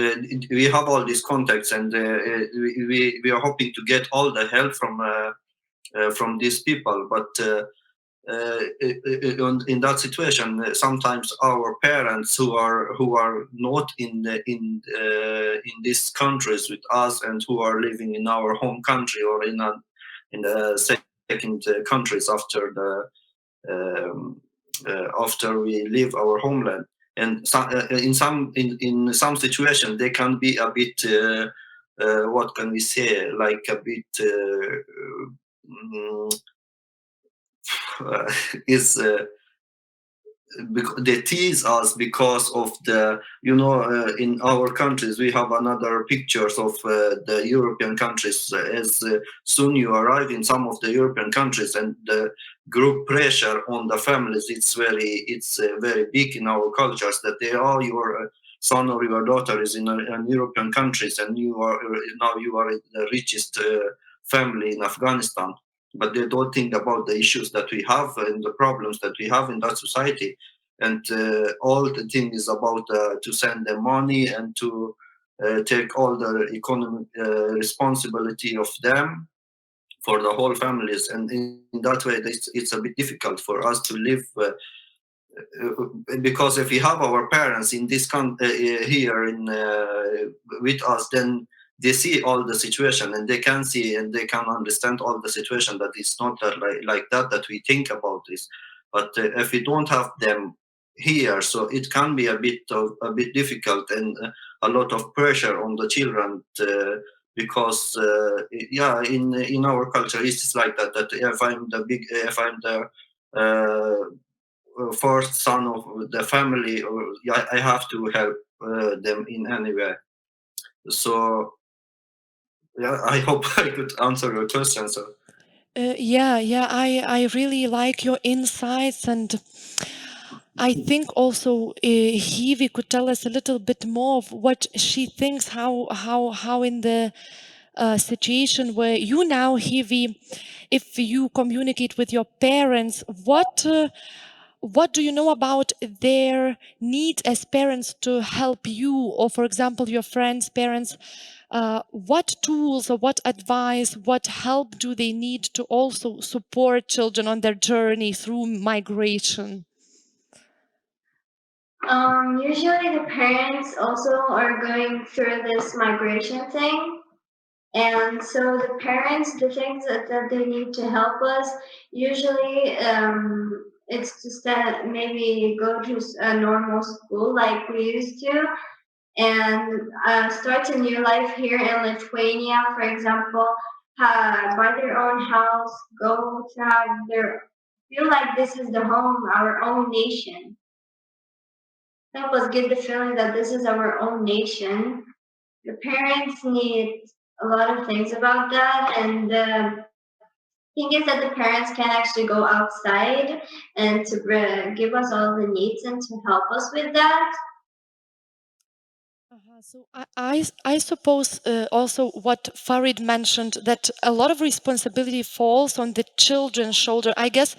we have all these contacts, and we are hoping to get all the help from these people, but in that situation, sometimes our parents who are not in these countries with us and who are living in our home country or in the second countries after we leave our homeland, and in some situation they can be a bit what can we say, like a bit is they tease us because of the in our countries we have another pictures of the European countries as soon you arrive in some of the European countries, and the group pressure on the families, it's very big in our cultures, that your son or your daughter is in European countries and you are the richest family in Afghanistan. But they don't think about the issues that we have and the problems that we have in that society. And all the thing is about to send them money and to take all the economic responsibility of them for the whole families. And in that way, it's a bit difficult for us to live because if we have our parents in this here in with us, then they see all the situation, and they can see and they can understand all the situation, that it's not that like that we think about this. But if we don't have them here, so it can be a bit difficult, and a lot of pressure on the children, because yeah, in our culture it's like that, that if I'm the first son of the family, or I have to help them in any way. So yeah, I hope I could answer your question. So Yeah, I really like your insights, and I think also Hivi could tell us a little bit more of what she thinks, how in the situation where you now, Hivi, if you communicate with your parents, what do you know about their need as parents to help you, or for example, your friends' parents? What tools or what advice, what help do they need to also support children on their journey through migration? Usually the parents also are going through this migration thing. And so the parents, the things that they need to help us, usually it's just that maybe go to a normal school like we used to, and start a new life here in Lithuania, for example, buy their own house, go to have their, feel like this is the home, our own nation. Help us get the feeling that this is our own nation. The parents need a lot of things about that, and the thing is that the parents can actually go outside and to give us all the needs and to help us with that. So I suppose also what Farid mentioned, that a lot of responsibility falls on the children's shoulder. I guess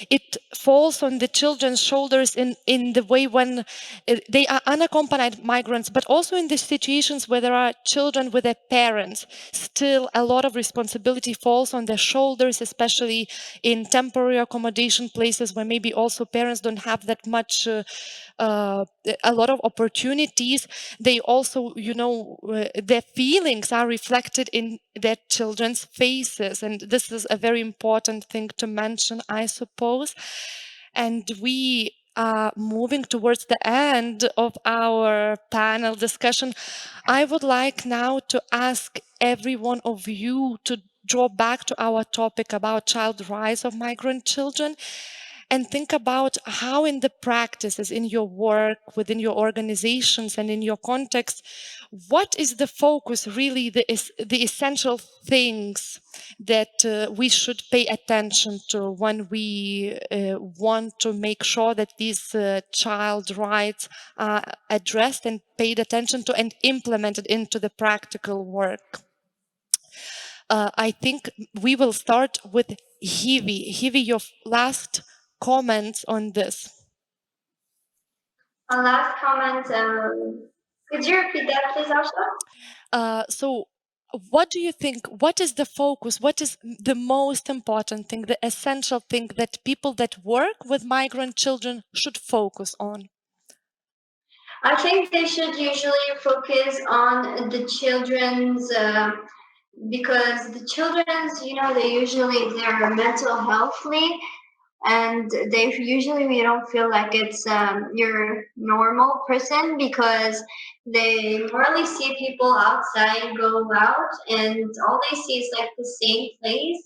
it falls on the children's shoulders in the way when they are unaccompanied migrants, but also in the situations where there are children with their parents. Still, a lot of responsibility falls on their shoulders, especially in temporary accommodation places where maybe also parents don't have that much a lot of opportunities. They also, their feelings are reflected in their children's faces, and this is a very important thing to mention, I suppose. And we are moving towards the end of our panel discussion. I would like now to ask every one of you to draw back to our topic about child rights of migrant children, and think about how in the practices, in your work, within your organizations and in your context, what is the focus, really the essential things that we should pay attention to when we want to make sure that these child rights are addressed and paid attention to and implemented into the practical work. I think we will start with Hivi. Hivi, your last comments on this. A last comment, could you repeat that please, Asha? So what do you think, what is the focus, what is the most important thing, the essential thing that people that work with migrant children should focus on? I think they should usually focus on the children's, because the children's, they usually, their mental health need, and they usually, we don't feel like it's your normal person, because they morally see people outside go out and all they see is like the same place.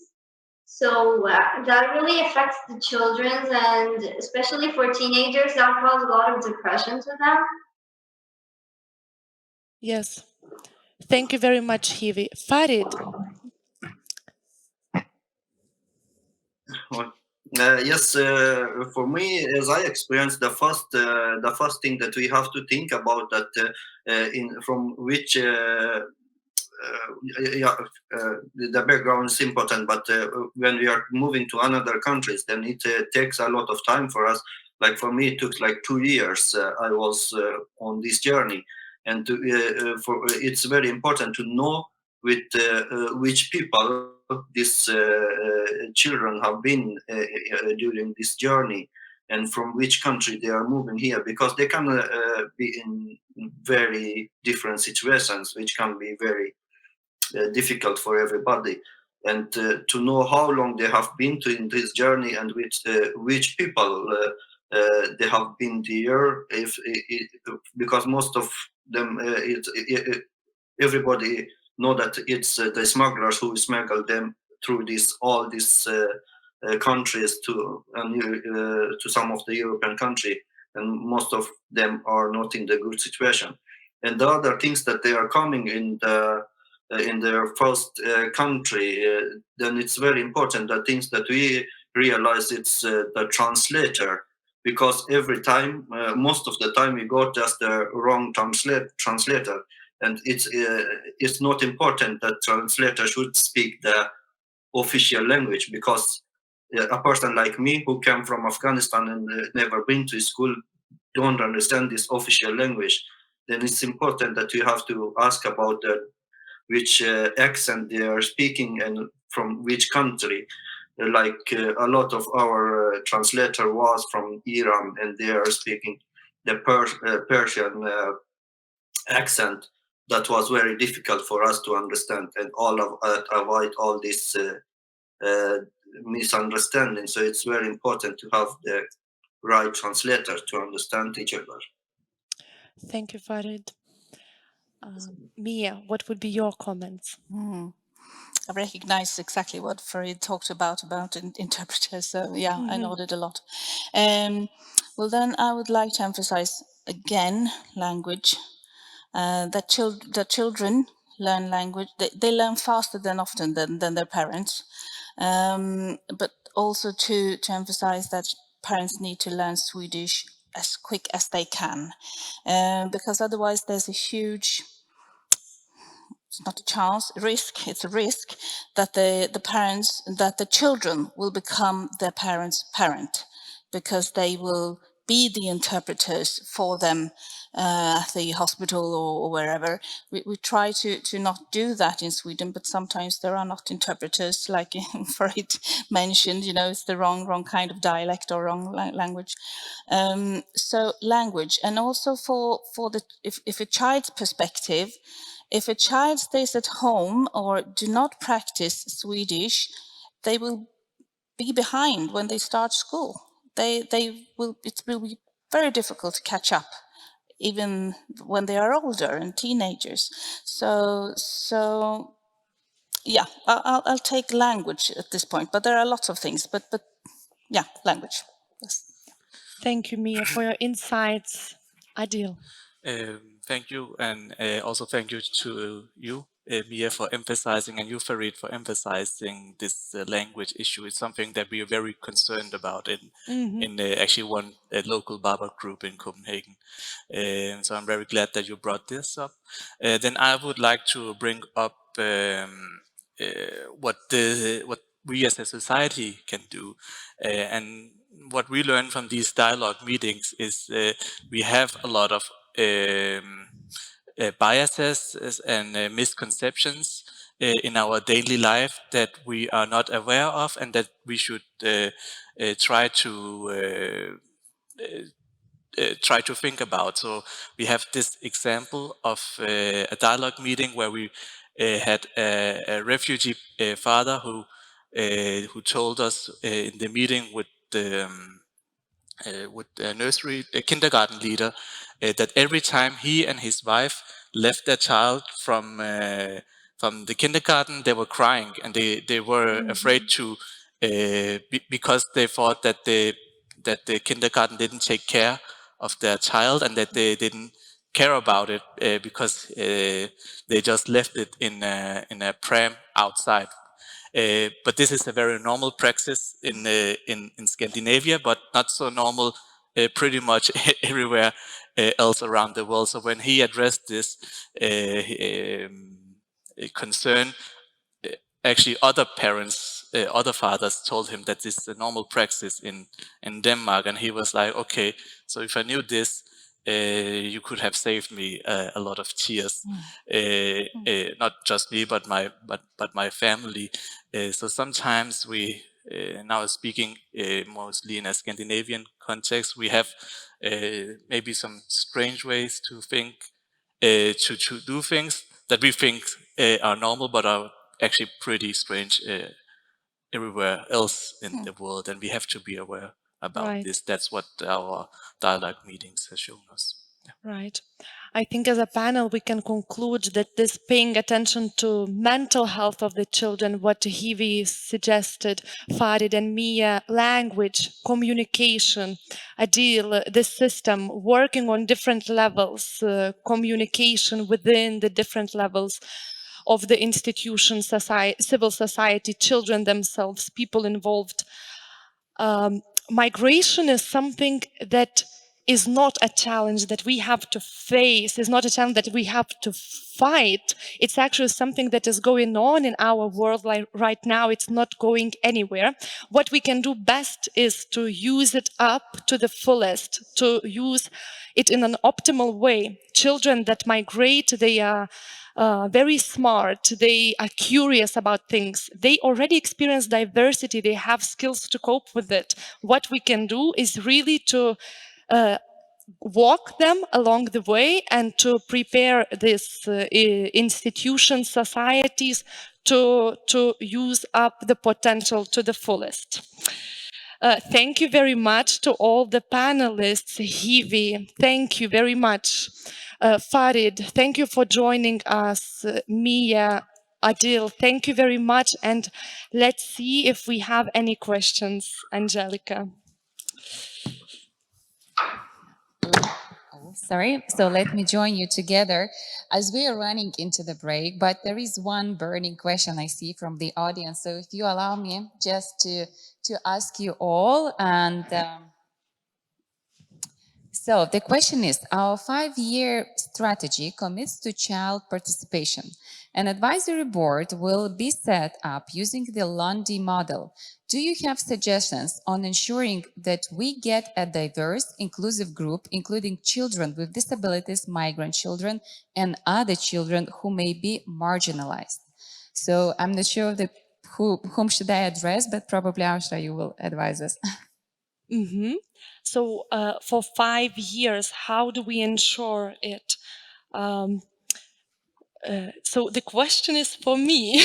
So that really affects the children, and especially for teenagers, that causes a lot of depression to them. Yes. Thank you very much, Hivi. Farid. yes, for me, as I experienced, the first thing that we have to think about, that in from which the background is important, but when we are moving to another countries, then it takes a lot of time for us. Like for me, it took like 2 years. I was on this journey, and it's very important to know with which people these children have been during this journey. and from which country they are moving here, because they can be in very different situations, which can be very difficult for everybody. And to know how long they have been in this journey and which people they have been there, because most of them, everybody know that it's the smugglers who smuggle them through all these countries to some of the European country, and most of them are not in the good situation. And the other things that they are coming in their first country, then it's very important that things that we realize it's the translator, because every time, most of the time, we got just the wrong translator, and it's not important that translator should speak the official language, because a person like me who came from Afghanistan and never been to school don't understand this official language. Then it's important that you have to ask about which accent they are speaking and from which country. Like a lot of our translator was from Iran, and they are speaking the Persian accent that was very difficult for us to understand, and all of avoid all this misunderstanding. So it's very important to have the right translator to understand each other. Thank you, Farid. Mia, what would be your comments? I recognize exactly what Farid talked about interpreters. So yeah, I nodded a lot. Well, then I would like to emphasize again language. That children learn language. They learn faster than often than their parents. But also to emphasize that parents need to learn Swedish as quick as they can, because otherwise there's a huge, it's not a chance, it's a risk that the children will become their parents' parent, because they will be the interpreters for them at the hospital or wherever. We try to not do that in Sweden, but sometimes there are not interpreters, like Farid mentioned, it's the wrong kind of dialect or wrong language. So language, and also for the if a child's perspective, if a child stays at home or do not practice Swedish, they will be behind when they start school. It will be very difficult to catch up, even when they are older and teenagers. So yeah, I'll take language at this point, but there are lots of things, but yeah, language. Yes. Thank you, Mia, for your insights. Adil. Thank you, and also thank you to you, Mia, for emphasizing, and you, Farid, for emphasizing this language issue. It's something that we are very concerned about in actually one local Baba group in Copenhagen. So I'm very glad that you brought this up. Then I would like to bring up what we as a society can do, and what we learn from these dialogue meetings is we have a lot of biases and misconceptions in our daily life that we are not aware of, and that we should try to think about. So we have this example of a dialogue meeting where we had a refugee father who told us in the meeting with the kindergarten leader, that every time he and his wife left their child from the kindergarten, they were crying, and they were afraid to, because they thought that the kindergarten didn't take care of their child, and that they didn't care about it because they just left it in a pram outside. But this is a very normal practice in Scandinavia, but not so normal pretty much everywhere else around the world. So when he addressed this concern, actually other parents, other fathers told him that this is a normal practice in Denmark, and he was like, okay, so if I knew this, you could have saved me a lot of tears. Not just me, but my family. So sometimes we now speaking mostly in a Scandinavian context, we have maybe some strange ways to think, to do things that we think are normal, but are actually pretty strange everywhere else in the world, and we have to be aware about this. That's what our dialogue meetings have shown us. Right. I think as a panel, we can conclude that this paying attention to mental health of the children, what Hivi suggested, Farid and Mia, language, communication, Adil, the system, working on different levels, communication within the different levels of the institution, society, civil society, children themselves, people involved. Migration is something that is not a challenge that we have to face, is not a challenge that we have to fight. It's actually something that is going on in our world right now. It's not going anywhere. What we can do best is to use it up to the fullest, to use it in an optimal way. Children that migrate, they are very smart, they are curious about things, they already experience diversity, they have skills to cope with it. What we can do is really to walk them along the way and to prepare these institutions, societies to use up the potential to the fullest. Thank you very much to all the panelists. Hivi, thank you very much. Farid, thank you for joining us. Mia, Adil, thank you very much. And let's see if we have any questions. Angelica. Sorry, so let me join you together as we are running into the break, but there is one burning question I see from the audience. So if you allow me just to ask you all, and so the question is, our 5-year strategy commits to child participation. An advisory board will be set up using the Lundy model. Do you have suggestions on ensuring that we get a diverse, inclusive group, including children with disabilities, migrant children, and other children who may be marginalized? So I'm not sure whom should I address, but probably Ausra, you will advise us. Mm-hmm. So for 5 years, how do we ensure it? So the question is for me.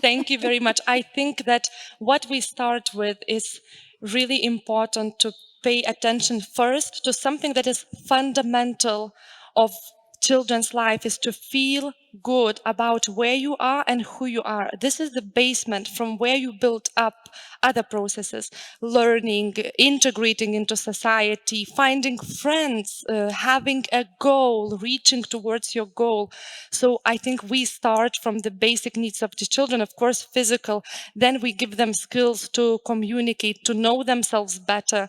Thank you very much. I think that what we start with is really important to pay attention first to something that is fundamental of children's life, is to feel good about where you are and who you are. This is the basement from where you build up other processes, learning, integrating into society, finding friends, having a goal, reaching towards your goal. So I think we start from the basic needs of the children, of course, physical, then we give them skills to communicate, to know themselves better,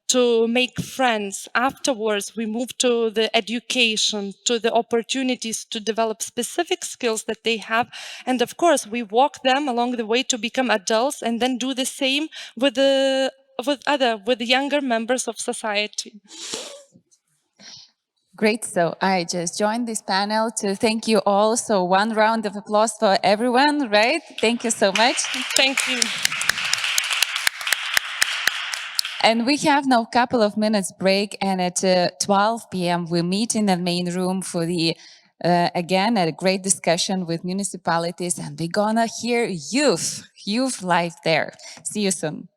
to make friends. Afterwards, we move to the education, to the opportunities to develop specific skills that they have. And of course, we walk them along the way to become adults and then do the same with the younger members of society. Great. So I just joined this panel to thank you all. So one round of applause for everyone, right? Thank you so much. Thank you. And we have now a couple of minutes break, and at 12 p.m. we meet in the main room for the, again, a great discussion with municipalities, and we're gonna hear youth life there. See you soon.